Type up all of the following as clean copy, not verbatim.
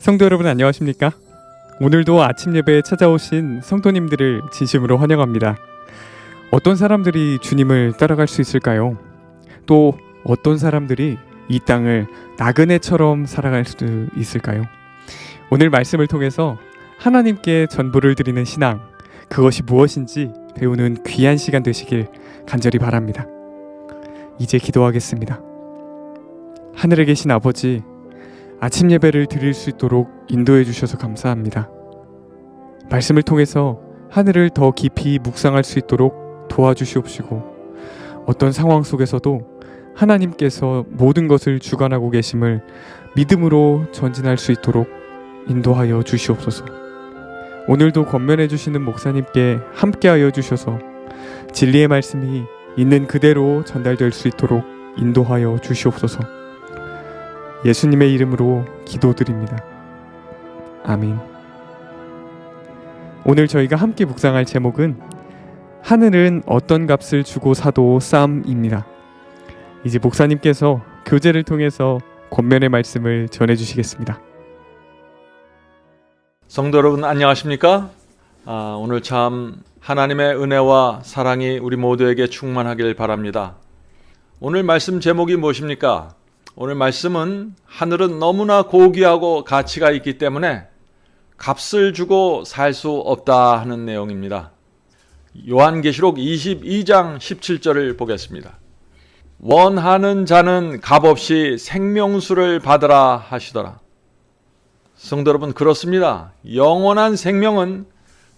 성도 여러분 안녕하십니까? 오늘도 아침 예배에 찾아오신 성도님들을 진심으로 환영합니다. 어떤 사람들이 주님을 따라갈 수 있을까요? 또 어떤 사람들이 이 땅을 나그네처럼 살아갈 수 있을까요? 오늘 말씀을 통해서 하나님께 전부를 드리는 신앙, 그것이 무엇인지 배우는 귀한 시간 되시길 간절히 바랍니다. 이제 기도하겠습니다. 하늘에 계신 아버지, 아침 예배를 드릴 수 있도록 인도해 주셔서 감사합니다. 말씀을 통해서 하늘을 더 깊이 묵상할 수 있도록 도와주시옵시고, 어떤 상황 속에서도 하나님께서 모든 것을 주관하고 계심을 믿음으로 전진할 수 있도록 인도하여 주시옵소서. 오늘도 권면해 주시는 목사님께 함께하여 주셔서 진리의 말씀이 있는 그대로 전달될 수 있도록 인도하여 주시옵소서. 예수님의 이름으로 기도드립니다. 아멘. 오늘 저희가 함께 묵상할 제목은 하늘은 어떤 값을 주고 사도 쌈입니다. 이제 목사님께서 교제를 통해서 권면의 말씀을 전해주시겠습니다. 성도 여러분 안녕하십니까? 오늘 참 하나님의 은혜와 사랑이 우리 모두에게 충만하길 바랍니다. 오늘 말씀 제목이 무엇입니까? 오늘 말씀은 하늘은 너무나 고귀하고 가치가 있기 때문에 값을 주고 살 수 없다 하는 내용입니다. 요한계시록 22장 17절을 보겠습니다. 원하는 자는 값없이 생명수를 받으라 하시더라. 성도 여러분, 그렇습니다. 영원한 생명은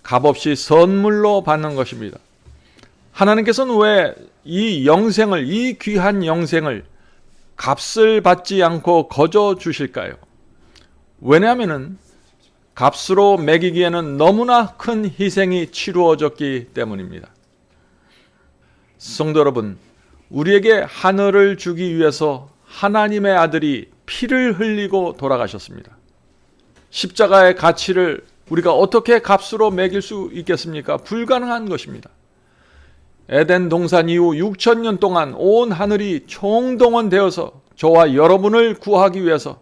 값없이 선물로 받는 것입니다. 하나님께서는 왜 이 영생을, 이 귀한 영생을 값을 받지 않고 거저 주실까요? 왜냐하면 값으로 매기기에는 너무나 큰 희생이 치루어졌기 때문입니다. 성도 여러분, 우리에게 하늘을 주기 위해서 하나님의 아들이 피를 흘리고 돌아가셨습니다. 십자가의 가치를 우리가 어떻게 값으로 매길 수 있겠습니까? 불가능한 것입니다. 에덴 동산 이후 6,000년 동안 온 하늘이 총동원되어서 저와 여러분을 구하기 위해서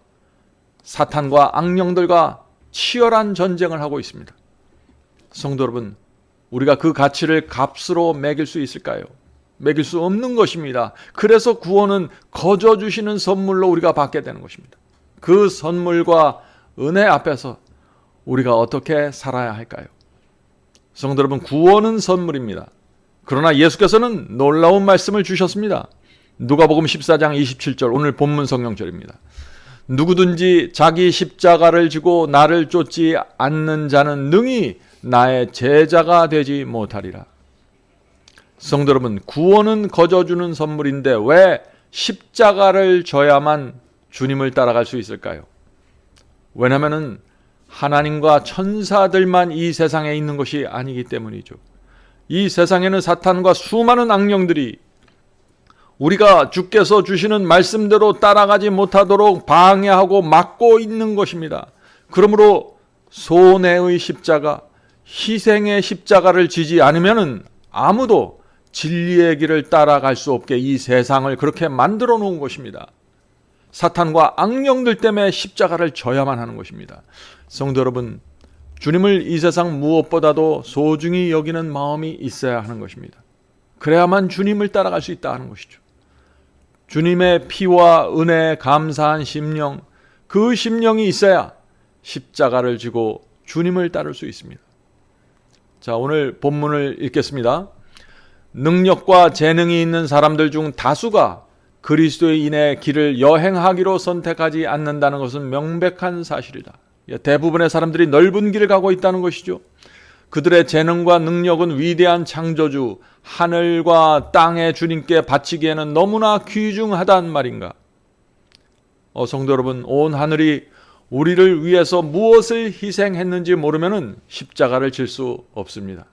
사탄과 악령들과 치열한 전쟁을 하고 있습니다. 성도 여러분, 우리가 그 가치를 값으로 매길 수 있을까요? 매길 수 없는 것입니다. 그래서 구원은 거저 주시는 선물로 우리가 받게 되는 것입니다. 그 선물과 은혜 앞에서 우리가 어떻게 살아야 할까요? 성도 여러분, 구원은 선물입니다. 그러나 예수께서는 놀라운 말씀을 주셨습니다. 누가복음 14장 27절, 오늘 본문 성경절입니다. 누구든지 자기 십자가를 지고 나를 쫓지 않는 자는 능히 나의 제자가 되지 못하리라. 성도 여러분, 구원은 거저 주는 선물인데 왜 십자가를 져야만 주님을 따라갈 수 있을까요? 왜냐하면 하나님과 천사들만 이 세상에 있는 것이 아니기 때문이죠. 이 세상에는 사탄과 수많은 악령들이 우리가 주께서 주시는 말씀대로 따라가지 못하도록 방해하고 막고 있는 것입니다. 그러므로 손해의 십자가, 희생의 십자가를 지지 않으면 아무도 진리의 길을 따라갈 수 없게 이 세상을 그렇게 만들어 놓은 것입니다. 사탄과 악령들 때문에 십자가를 져야만 하는 것입니다. 성도 여러분, 주님을 이 세상 무엇보다도 소중히 여기는 마음이 있어야 하는 것입니다. 그래야만 주님을 따라갈 수 있다 하는 것이죠. 주님의 피와 은혜에 감사한 심령, 그 심령이 있어야 십자가를 지고 주님을 따를 수 있습니다. 자, 오늘 본문을 읽겠습니다. 능력과 재능이 있는 사람들 중 다수가 그리스도인의 길을 여행하기로 선택하지 않는다는 것은 명백한 사실이다. 대부분의 사람들이 넓은 길을 가고 있다는 것이죠. 그들의 재능과 능력은 위대한 창조주, 하늘과 땅의 주님께 바치기에는 너무나 귀중하단 말인가. 성도 여러분, 온 하늘이 우리를 위해서 무엇을 희생했는지 모르면 십자가를 질 수 없습니다.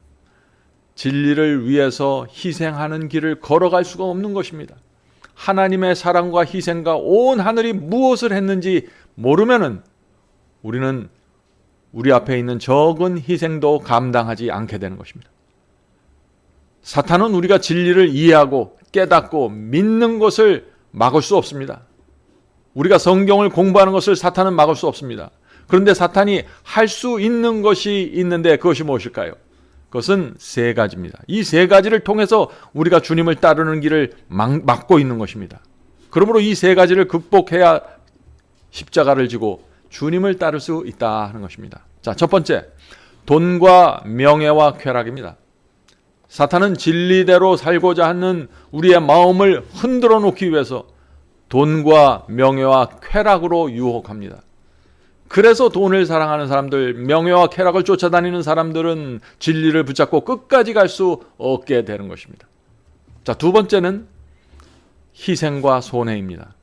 진리를 위해서 희생하는 길을 걸어갈 수가 없는 것입니다. 하나님의 사랑과 희생과 온 하늘이 무엇을 했는지 모르면 우리는 우리 앞에 있는 적은 희생도 감당하지 않게 되는 것입니다. 사탄은 우리가 진리를 이해하고 깨닫고 믿는 것을 막을 수 없습니다. 우리가 성경을 공부하는 것을 사탄은 막을 수 없습니다. 그런데 사탄이 할 수 있는 것이 있는데 그것이 무엇일까요? 그것은 세 가지입니다. 이 세 가지를 통해서 우리가 주님을 따르는 길을 막고 있는 것입니다. 그러므로 이 세 가지를 극복해야 십자가를 지고 주님을 따를 수 있다 하는 것입니다. 자, 첫 번째, 돈과 명예와 쾌락입니다. 사탄은 진리대로 살고자 하는 우리의 마음을 흔들어 놓기 위해서 돈과 명예와 쾌락으로 유혹합니다. 그래서 돈을 사랑하는 사람들, 명예와 쾌락을 쫓아다니는 사람들은 진리를 붙잡고 끝까지 갈 수 없게 되는 것입니다. 자, 두 번째는 희생과 손해입니다.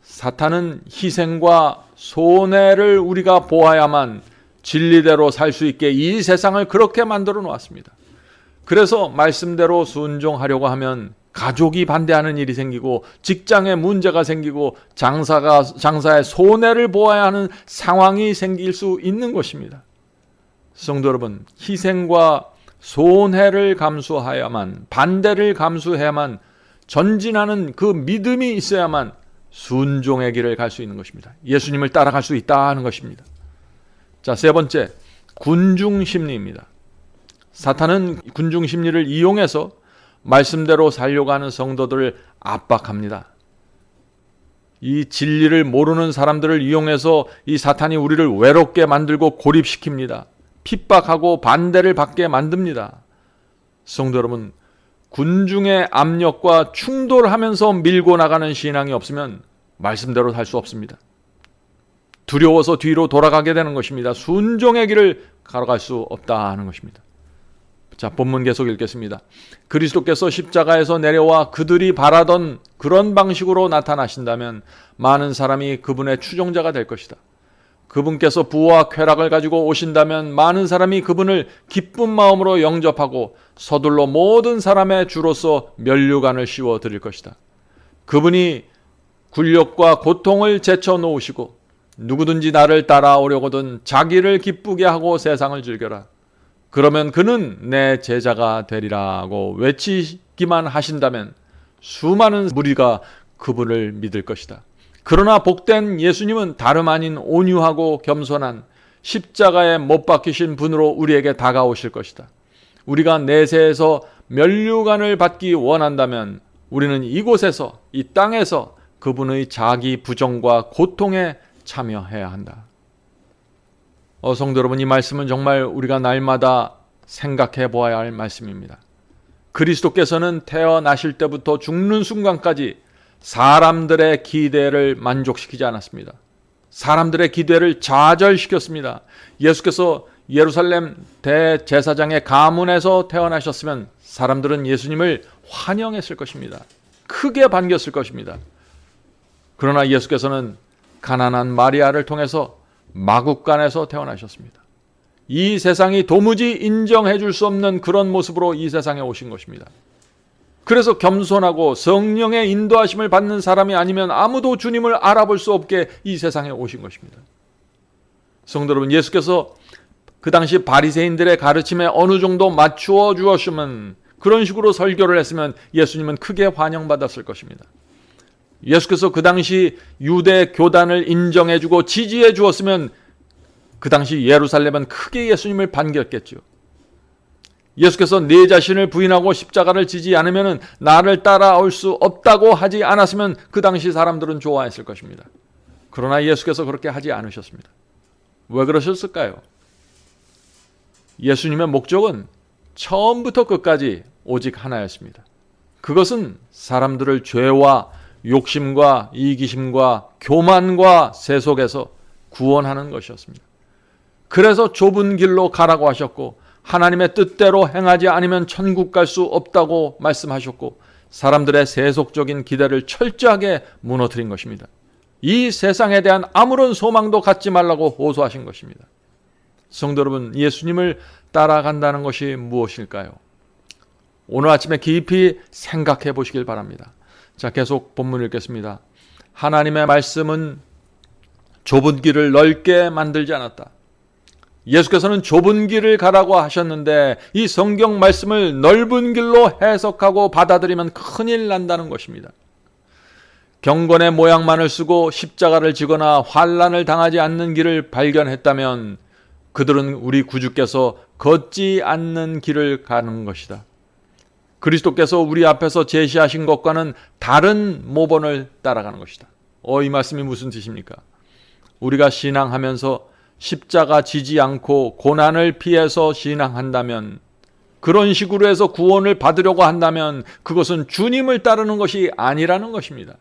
사탄은 희생과 손해를 우리가 보아야만 진리대로 살 수 있게 이 세상을 그렇게 만들어 놓았습니다. 그래서 말씀대로 순종하려고 하면 가족이 반대하는 일이 생기고 직장에 문제가 생기고 장사의 손해를 보아야 하는 상황이 생길 수 있는 것입니다. 성도 여러분, 희생과 손해를 감수해야만, 반대를 감수해야만, 전진하는 그 믿음이 있어야만 순종의 길을 갈 수 있는 것입니다. 예수님을 따라갈 수 있다는 것입니다. 자, 세 번째, 군중 심리입니다. 사탄은 군중 심리를 이용해서 말씀대로 살려고 하는 성도들을 압박합니다. 이 진리를 모르는 사람들을 이용해서 이 사탄이 우리를 외롭게 만들고 고립시킵니다. 핍박하고 반대를 받게 만듭니다. 성도 여러분, 군중의 압력과 충돌하면서 밀고 나가는 신앙이 없으면 말씀대로 살 수 없습니다. 두려워서 뒤로 돌아가게 되는 것입니다. 순종의 길을 걸어갈 수 없다 하는 것입니다. 자, 본문 계속 읽겠습니다. 그리스도께서 십자가에서 내려와 그들이 바라던 그런 방식으로 나타나신다면 많은 사람이 그분의 추종자가 될 것이다. 그분께서 부와 쾌락을 가지고 오신다면 많은 사람이 그분을 기쁜 마음으로 영접하고 서둘러 모든 사람의 주로서 면류관을 씌워 드릴 것이다. 그분이 굴욕과 고통을 제쳐놓으시고 누구든지 나를 따라오려거든 자기를 기쁘게 하고 세상을 즐겨라. 그러면 그는 내 제자가 되리라고 외치기만 하신다면 수많은 무리가 그분을 믿을 것이다. 그러나 복된 예수님은 다름 아닌 온유하고 겸손한 십자가에 못 박히신 분으로 우리에게 다가오실 것이다. 우리가 내세에서 면류관을 받기 원한다면 우리는 이곳에서, 이 땅에서 그분의 자기 부정과 고통에 참여해야 한다. 성도 여러분, 이 말씀은 정말 우리가 날마다 생각해 보아야 할 말씀입니다. 그리스도께서는 태어나실 때부터 죽는 순간까지 사람들의 기대를 만족시키지 않았습니다. 사람들의 기대를 좌절시켰습니다. 예수께서 예루살렘 대제사장의 가문에서 태어나셨으면 사람들은 예수님을 환영했을 것입니다. 크게 반겼을 것입니다. 그러나 예수께서는 가난한 마리아를 통해서 마국간에서 태어나셨습니다. 이 세상이 도무지 인정해 줄 수 없는 그런 모습으로 이 세상에 오신 것입니다. 그래서 겸손하고 성령의 인도하심을 받는 사람이 아니면 아무도 주님을 알아볼 수 없게 이 세상에 오신 것입니다. 성도 여러분, 예수께서 그 당시 바리새인들의 가르침에 어느 정도 맞추어 주었으면, 그런 식으로 설교를 했으면 예수님은 크게 환영받았을 것입니다. 예수께서 그 당시 유대 교단을 인정해주고 지지해 주었으면 그 당시 예루살렘은 크게 예수님을 반겼겠죠. 예수께서 내 자신을 부인하고 십자가를 지지 않으면 나를 따라올 수 없다고 하지 않았으면 그 당시 사람들은 좋아했을 것입니다. 그러나 예수께서 그렇게 하지 않으셨습니다. 왜 그러셨을까요? 예수님의 목적은 처음부터 끝까지 오직 하나였습니다. 그것은 사람들을 죄와 욕심과 이기심과 교만과 세속에서 구원하는 것이었습니다. 그래서 좁은 길로 가라고 하셨고 하나님의 뜻대로 행하지 않으면 천국 갈 수 없다고 말씀하셨고 사람들의 세속적인 기대를 철저하게 무너뜨린 것입니다. 이 세상에 대한 아무런 소망도 갖지 말라고 호소하신 것입니다. 성도 여러분, 예수님을 따라간다는 것이 무엇일까요? 오늘 아침에 깊이 생각해 보시길 바랍니다. 자, 계속 본문 읽겠습니다. 하나님의 말씀은 좁은 길을 넓게 만들지 않았다. 예수께서는 좁은 길을 가라고 하셨는데 이 성경 말씀을 넓은 길로 해석하고 받아들이면 큰일 난다는 것입니다. 경건의 모양만을 쓰고 십자가를 지거나 환난을 당하지 않는 길을 발견했다면 그들은 우리 구주께서 걷지 않는 길을 가는 것이다. 그리스도께서 우리 앞에서 제시하신 것과는 다른 모본을 따라가는 것이다. 이 말씀이 무슨 뜻입니까? 우리가 신앙하면서 십자가 지지 않고 고난을 피해서 신앙한다면, 그런 식으로 해서 구원을 받으려고 한다면 그것은 주님을 따르는 것이 아니라는 것입니다.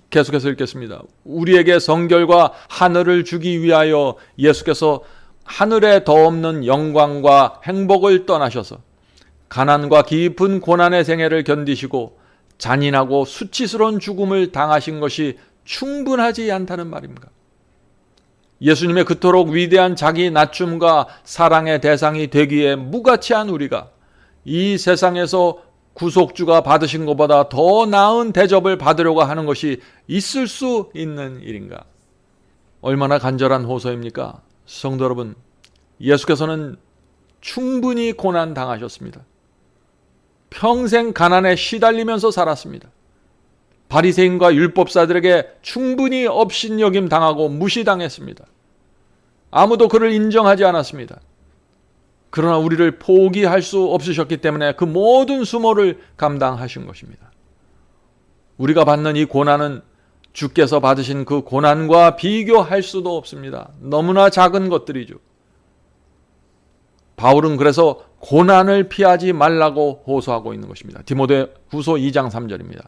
계속해서 읽겠습니다. 우리에게 성결과 하늘을 주기 위하여 예수께서 하늘에 더 없는 영광과 행복을 떠나셔서 가난과 깊은 고난의 생애를 견디시고 잔인하고 수치스러운 죽음을 당하신 것이 충분하지 않다는 말입니다. 예수님의 그토록 위대한 자기 낮춤과 사랑의 대상이 되기에 무가치한 우리가 이 세상에서 구속주가 받으신 것보다 더 나은 대접을 받으려고 하는 것이 있을 수 있는 일인가? 얼마나 간절한 호소입니까? 성도 여러분, 예수께서는 충분히 고난 당하셨습니다. 평생 가난에 시달리면서 살았습니다. 바리새인과 율법사들에게 충분히 업신여김 당하고 무시당했습니다. 아무도 그를 인정하지 않았습니다. 그러나 우리를 포기할 수 없으셨기 때문에 그 모든 수모를 감당하신 것입니다. 우리가 받는 이 고난은 주께서 받으신 그 고난과 비교할 수도 없습니다. 너무나 작은 것들이죠. 바울은 그래서 고난을 피하지 말라고 호소하고 있는 것입니다. 디모데후서 2장 3절입니다.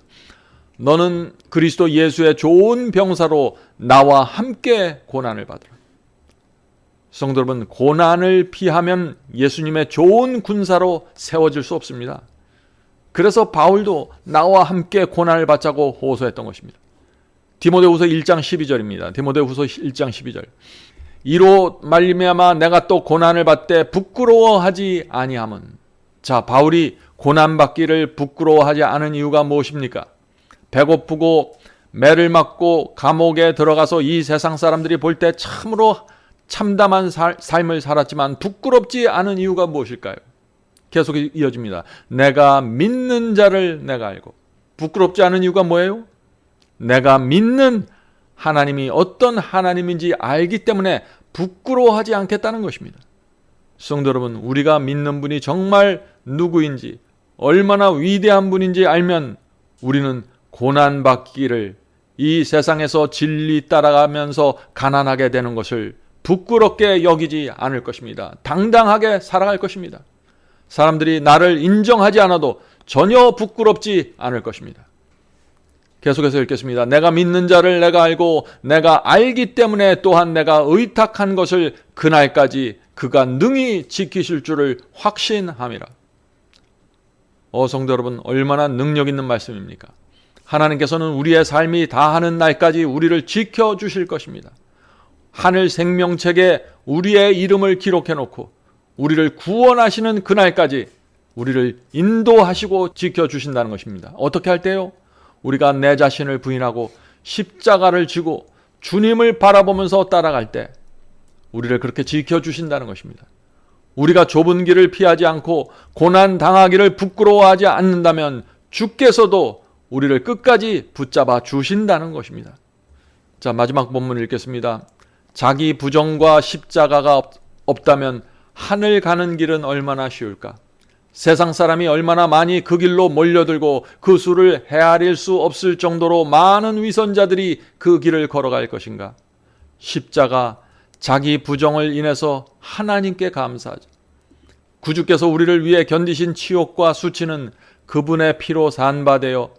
너는 그리스도 예수의 좋은 병사로 나와 함께 고난을 받으라. 성도 여러분, 고난을 피하면 예수님의 좋은 군사로 세워질 수 없습니다. 그래서 바울도 나와 함께 고난을 받자고 호소했던 것입니다. 디모데후서 1장 12절입니다. 디모데후서 1장 12절. 이로 말미암아 내가 또 고난을 받되 부끄러워하지 아니함은. 자, 바울이 고난받기를 부끄러워하지 않은 이유가 무엇입니까? 배고프고 매를 맞고 감옥에 들어가서 이 세상 사람들이 볼 때 참으로 참담한 삶을 살았지만 부끄럽지 않은 이유가 무엇일까요? 계속 이어집니다. 내가 믿는 자를 내가 알고. 부끄럽지 않은 이유가 뭐예요? 내가 믿는 하나님이 어떤 하나님인지 알기 때문에 부끄러워하지 않겠다는 것입니다. 성도 여러분, 우리가 믿는 분이 정말 누구인지, 얼마나 위대한 분인지 알면 우리는 고난받기를, 이 세상에서 진리 따라가면서 가난하게 되는 것을 부끄럽게 여기지 않을 것입니다. 당당하게 살아갈 것입니다. 사람들이 나를 인정하지 않아도 전혀 부끄럽지 않을 것입니다. 계속해서 읽겠습니다. 내가 믿는 자를 내가 알고 내가 알기 때문에 또한 내가 의탁한 것을 그날까지 그가 능히 지키실 줄을 확신함이라. 성도 여러분, 얼마나 능력 있는 말씀입니까? 하나님께서는 우리의 삶이 다하는 날까지 우리를 지켜주실 것입니다. 하늘 생명책에 우리의 이름을 기록해 놓고 우리를 구원하시는 그날까지 우리를 인도하시고 지켜주신다는 것입니다. 어떻게 할 때요? 우리가 내 자신을 부인하고 십자가를 지고 주님을 바라보면서 따라갈 때 우리를 그렇게 지켜주신다는 것입니다. 우리가 좁은 길을 피하지 않고 고난 당하기를 부끄러워하지 않는다면 주께서도 우리를 끝까지 붙잡아 주신다는 것입니다. 자, 마지막 본문을 읽겠습니다. 자기 부정과 십자가가 없다면 하늘 가는 길은 얼마나 쉬울까? 세상 사람이 얼마나 많이 그 길로 몰려들고 그 수를 헤아릴 수 없을 정도로 많은 위선자들이 그 길을 걸어갈 것인가? 십자가, 자기 부정을 인해서 하나님께 감사하자. 구주께서 우리를 위해 견디신 치욕과 수치는 그분의 피로 산바되어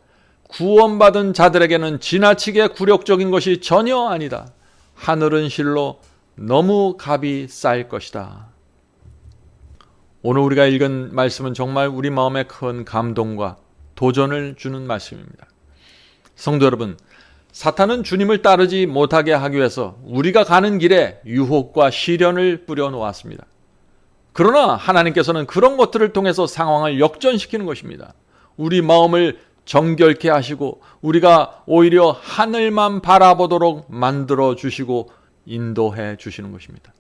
구원받은 자들에게는 지나치게 굴욕적인 것이 전혀 아니다. 하늘은 실로 너무 값이 쌀 것이다. 오늘 우리가 읽은 말씀은 정말 우리 마음에 큰 감동과 도전을 주는 말씀입니다. 성도 여러분, 사탄은 주님을 따르지 못하게 하기 위해서 우리가 가는 길에 유혹과 시련을 뿌려놓았습니다. 그러나 하나님께서는 그런 것들을 통해서 상황을 역전시키는 것입니다. 우리 마음을 정결케 하시고 우리가 오히려 하늘만 바라보도록 만들어 주시고 인도해 주시는 것입니다.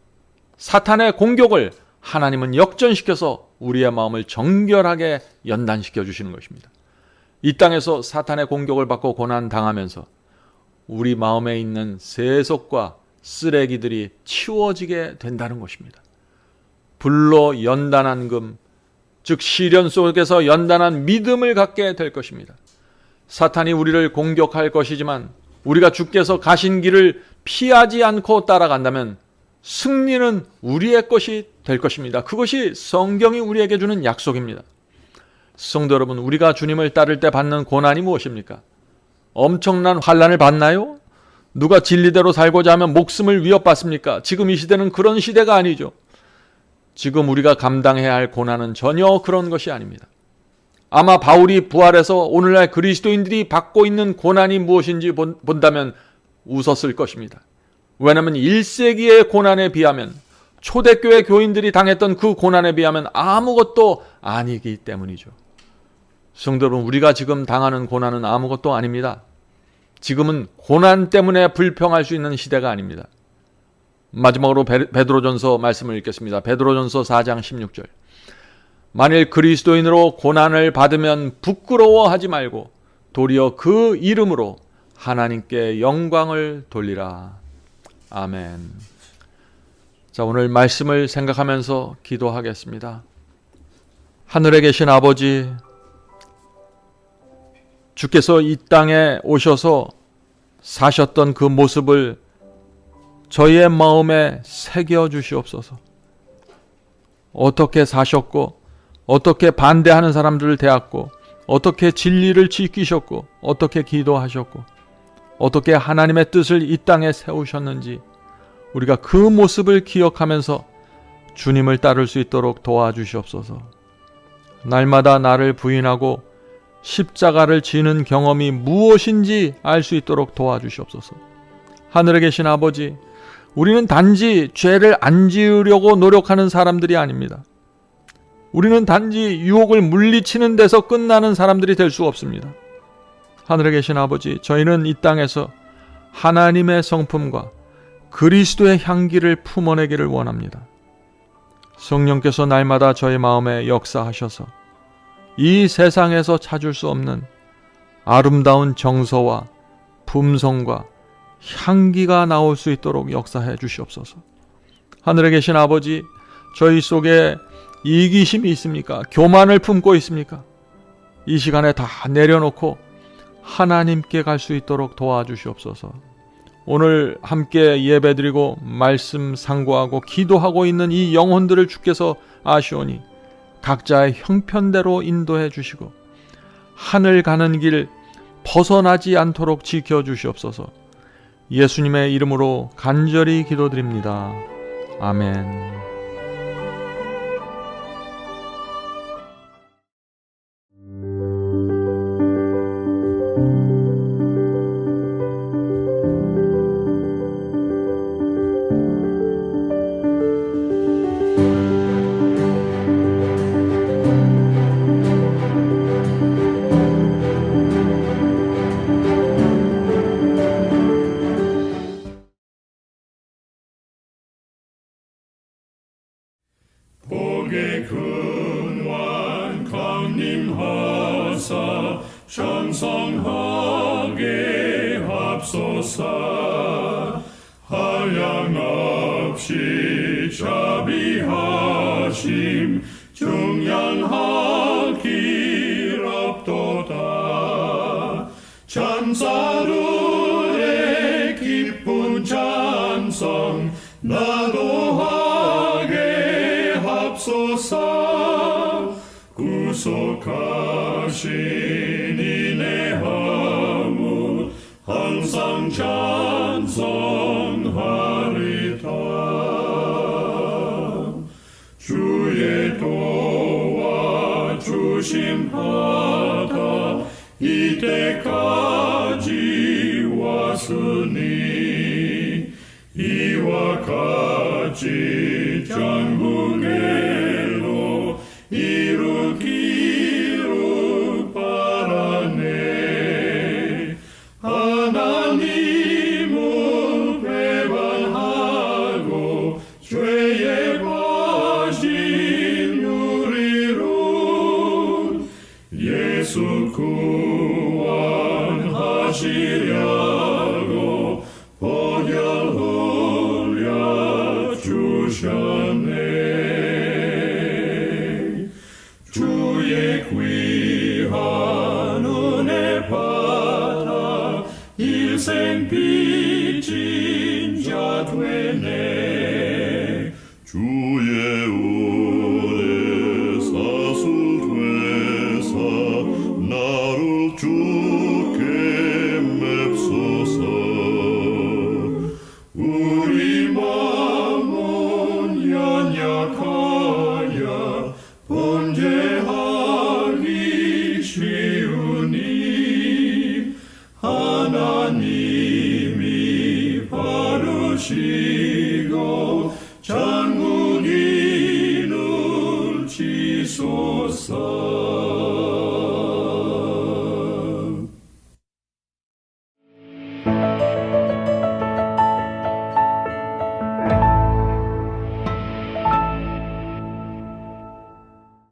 사탄의 공격을 하나님은 역전시켜서 우리의 마음을 정결하게 연단시켜 주시는 것입니다. 이 땅에서 사탄의 공격을 받고 고난 당하면서 우리 마음에 있는 세속과 쓰레기들이 치워지게 된다는 것입니다. 불로 연단한 금, 즉 시련 속에서 연단한 믿음을 갖게 될 것입니다. 사탄이 우리를 공격할 것이지만 우리가 주께서 가신 길을 피하지 않고 따라간다면 승리는 우리의 것이 될 것입니다. 그것이 성경이 우리에게 주는 약속입니다. 성도 여러분, 우리가 주님을 따를 때 받는 고난이 무엇입니까? 엄청난 환난을 받나요? 누가 진리대로 살고자 하면 목숨을 위협받습니까? 지금 이 시대는 그런 시대가 아니죠. 지금 우리가 감당해야 할 고난은 전혀 그런 것이 아닙니다. 아마 바울이 부활해서 오늘날 그리스도인들이 받고 있는 고난이 무엇인지 본다면 웃었을 것입니다. 왜냐하면 1세기의 고난에 비하면, 초대교회 교인들이 당했던 그 고난에 비하면 아무것도 아니기 때문이죠. 성도 여러분, 우리가 지금 당하는 고난은 아무것도 아닙니다. 지금은 고난 때문에 불평할 수 있는 시대가 아닙니다. 마지막으로 베드로전서 말씀을 읽겠습니다. 베드로전서 4장 16절. 만일 그리스도인으로 고난을 받으면 부끄러워하지 말고 도리어 그 이름으로 하나님께 영광을 돌리라. 아멘. 자, 오늘 말씀을 생각하면서 기도하겠습니다. 하늘에 계신 아버지, 주께서 이 땅에 오셔서 사셨던 그 모습을 저희의 마음에 새겨 주시옵소서. 어떻게 사셨고, 어떻게 반대하는 사람들을 대했고, 어떻게 진리를 지키셨고, 어떻게 기도하셨고, 어떻게 하나님의 뜻을 이 땅에 세우셨는지 우리가 그 모습을 기억하면서 주님을 따를 수 있도록 도와주시옵소서. 날마다 나를 부인하고 십자가를 지는 경험이 무엇인지 알 수 있도록 도와주시옵소서. 하늘에 계신 아버지, 우리는 단지 죄를 안 지으려고 노력하는 사람들이 아닙니다. 우리는 단지 유혹을 물리치는 데서 끝나는 사람들이 될 수 없습니다. 하늘에 계신 아버지, 저희는 이 땅에서 하나님의 성품과 그리스도의 향기를 품어내기를 원합니다. 성령께서 날마다 저희 마음에 역사하셔서 이 세상에서 찾을 수 없는 아름다운 정서와 품성과 향기가 나올 수 있도록 역사해 주시옵소서. 하늘에 계신 아버지, 저희 속에 이기심이 있습니까? 교만을 품고 있습니까? 이 시간에 다 내려놓고 하나님께 갈 수 있도록 도와주시옵소서. 오늘 함께 예배드리고 말씀 상고하고 기도하고 있는 이 영혼들을 주께서 아시오니 각자의 형편대로 인도해 주시고 하늘 가는 길 벗어나지 않도록 지켜주시옵소서. 예수님의 이름으로 간절히 기도드립니다. 아멘. 복의 근원 강림하사 찬송하게 합소서. 한량없이 자비하심 중량할 길 없도다. 찬사들의 기쁜 찬송 나도하게 합소서. 구속하신 이내 허물 항상 찬송하리다. 주의 도와주심하다 이때까지 왔으니 이와 같이 전국에로 이루기를 바라네. 하나님을 배반하고 죄에 빠진 우리를 예수 주셨네. 주의 귀한 은혜 받아 일생 빚진 자 되네. 주의